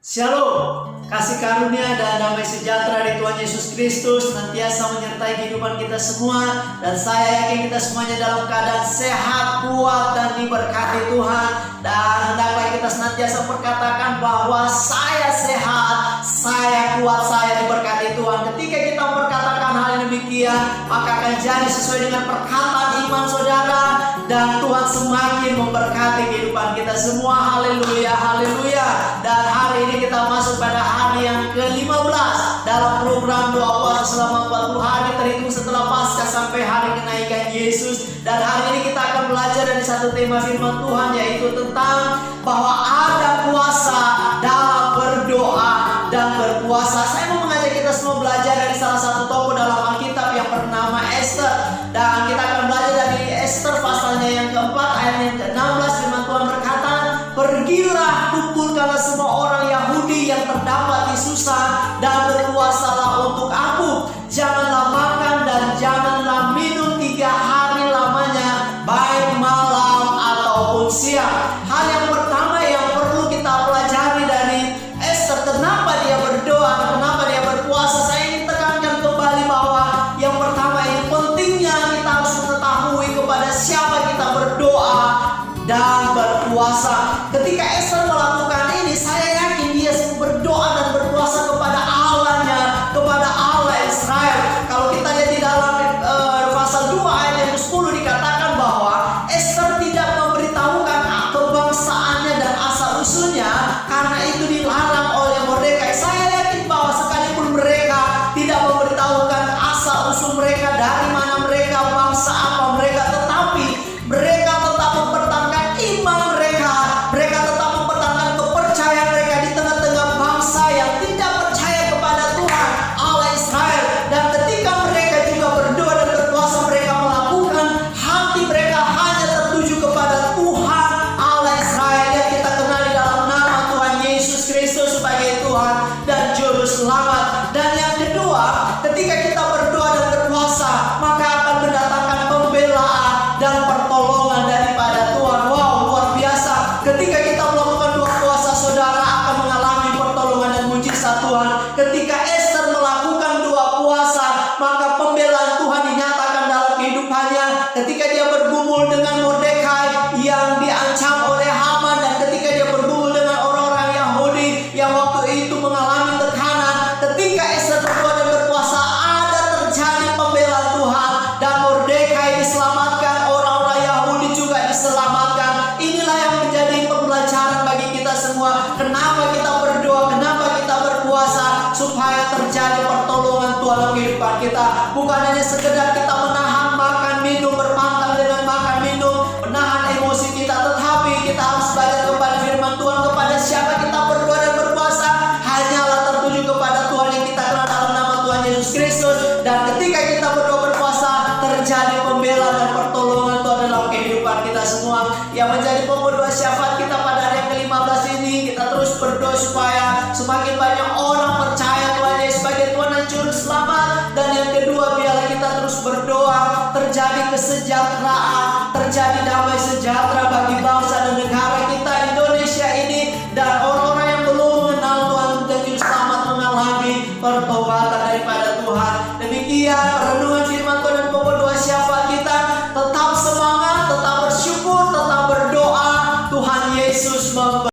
Shalom, kasih karunia dan damai sejahtera dari Tuhan Yesus Kristus senantiasa menyertai kehidupan kita semua. Dan saya yakin kita semuanya dalam keadaan sehat, kuat, dan diberkati Tuhan. Dan hendaklah kita senantiasa berkatakan bahwa saya sehat, saya kuat, saya diberkati Tuhan. Ketika kita berkatakan hal yang demikian, maka akan jadi sesuai dengan perkataan iman saudara. Dan Tuhan semakin memberkati kehidupan kita semua. Haleluya, haleluya. Dan hari ini kita masuk pada hari yang ke-15 dalam program doa puasa selama 40 hari terhitung setelah Paskah sampai hari kenaikan Yesus. Dan hari ini kita akan belajar dari satu tema firman Tuhan, yaitu tentang bahwa ada kuasa dalam berdoa dan berpuasa. Saya mau mengajak kita semua belajar dari salah satu tokoh dalam Alkitab yang bernama Esther. Dan kita akan belajar dari Esther pasalnya yang keempat ayat yang ke-16. Firman Tuhan berkata, "Pergilah, kumpulkanlah semua orang Yahudi yang terdapat di Susa dan berpuasalah untuk aku. Janganlah makan dan janganlah minum 3 hari lamanya, baik malam ataupun siang." Hal yang pertama yang perlu kita pelajari dari Esther, kenapa dia berdoa dan kenapa dia berpuasa. Saya ingin tekankan kembali bahwa yang pertama ini pentingnya kita harus mengetahui kepada siapa kita berdoa dan berpuasa. Ketika Esther melakukan ini, saya yakin dia berdoa dan berpuasa kepada Allahnya, kepada Allah Israel. Kalau kita lihat di dalam pasal 2 ayat yang ke-10 dikatakan bahwa Esther tidak memberitahukan kebangsaannya dan asal usulnya karena itu dilarang oleh Mordekai. Saya yakin bahwa sekalipun mereka tidak memberitahukan asal usul mereka, dari mana mereka, bangsa apa mereka, tetapi mereka tetap mempertahankan iman mereka. Mereka tetap mempertahankan kepercayaan mereka di tengah-tengah bangsa yang tidak percaya kepada Tuhan Allah Israel. Dan ketika mereka juga berdoa dan berpuasa, mereka melakukan hati mereka hanya tertuju kepada Tuhan Allah Israel yang kita kenal di dalam nama Tuhan Yesus Kristus sebagai Tuhan dan Juru Selamat. Dan yang kedua, ketika kita berdoa dan berpuasa, maka akan mendatangkan pembelaan dan pertolongan daripada Tuhan. Wow, luar biasa. Ketika kita melakukan doa puasa, saudara akan mengalami pertolongan dan mujizat Tuhan. Ketika Esther melakukan doa puasa, maka pembelaan Tuhan dinyatakan dalam kehidupannya. Ketika dia bergumul dengan Mordekai yang diancam oleh Haman, dan ketika dia bergumul dengan orang-orang Yahudi yang waktu itu mengalami tekanan, ketika Esther berdoa dan berpuasa, ada terjadi pembelaan Tuhan dan Mordekai diselamatkan, orang-orang Yahudi juga diselamatkan. Inilah yang menjadi pembelajaran bagi kita semua. Kenapa kita berdoa, kenapa kita berpuasa, supaya terjadi pertolongan Tuhan dalam kehidupan kita. Bukan hanya sekedar kita menahan makan minum, berpantang dengan makan minum, menahan emosi kita, tetapi kita harus belajar kepada firman Tuhan. Kepada siapa kita berdoa dan berpuasa, hanyalah tertuju kepada Tuhan yang kita kenal dalam nama Tuhan Yesus Kristus. Dan ketika kita berdoa berpuasa, terjadi pembelaan dan pertolongan Tuhan dalam kehidupan kita semua. Yang menjadi pemberdoa syafaat kita pada hari yang ke-15 ini, kita terus berdoa supaya semakin banyak orang percaya Tuhan Yesus sebagai Tuhan dan Juru Selamat. Dan yang kedua, biarlah kita terus berdoa terjadi kesejahteraan, terjadi damai sejahtera bagi bangsa dan negara kita.